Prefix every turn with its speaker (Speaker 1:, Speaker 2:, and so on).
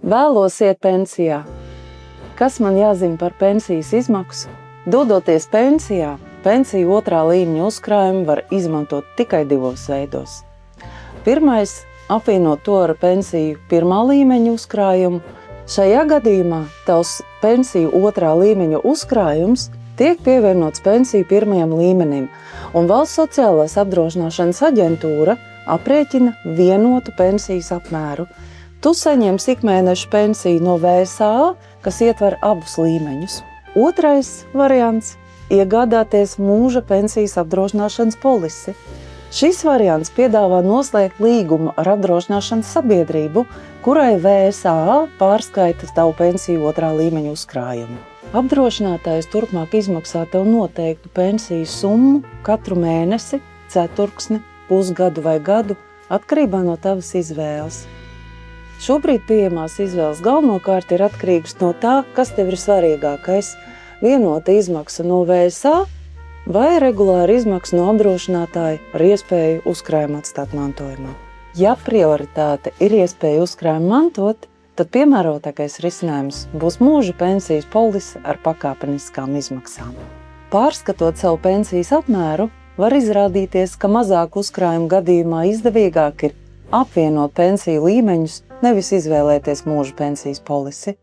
Speaker 1: Vēlos iet pensijā. Kas man jāzina par pensijas izmaksu? Dodoties pensijā, pensiju otrā līmeņa uzkrājumu var izmantot tikai divos veidos. Pirmais – apvienot to ar pensiju pirmā līmeņa uzkrājumu. Šajā gadījumā tavs pensiju otrā līmeņa uzkrājums tiek pievienots pensiju pirmajam līmenim, un Valsts sociālās apdrošināšanas aģentūra aprēķina vienotu pensijas apmēru. Tu saņemsi ikmēneša pensiju no VSA, kas ietver abus līmeņus. Otrais variants – iegādāties mūža pensijas apdrošināšanas polisi. Šis variants piedāvā noslēgt līgumu ar apdrošināšanas sabiedrību, kurai VSA pārskaita tavu pensiju otrā līmeņa uzkrājumu. Apdrošinātājs turpmāk izmaksā tev noteiktu pensiju summu katru mēnesi, ceturksni, pusgadu vai gadu, atkarībā no tavas izvēles. Šobrīd pieejamās izvēles galvenokārt ir atkarīgas no tā, kas tev ir svarīgākais – vienota izmaksa no VSA vai regulāra izmaksa no apdrošinātāja ar iespēju uzkrājumu atstāt mantojumā. Ja prioritāte ir iespēja uzkrājumu mantot, tad piemērotākais risinājums būs mūža pensijas polise ar pakāpeniskām izmaksām. Pārskatot savu pensijas apmēru, var izrādīties, ka mazāku uzkrājumu gadījumā izdevīgāk ir apvienot pensiju līmeņus, nevis izvēlēties mūža pensijas polisi.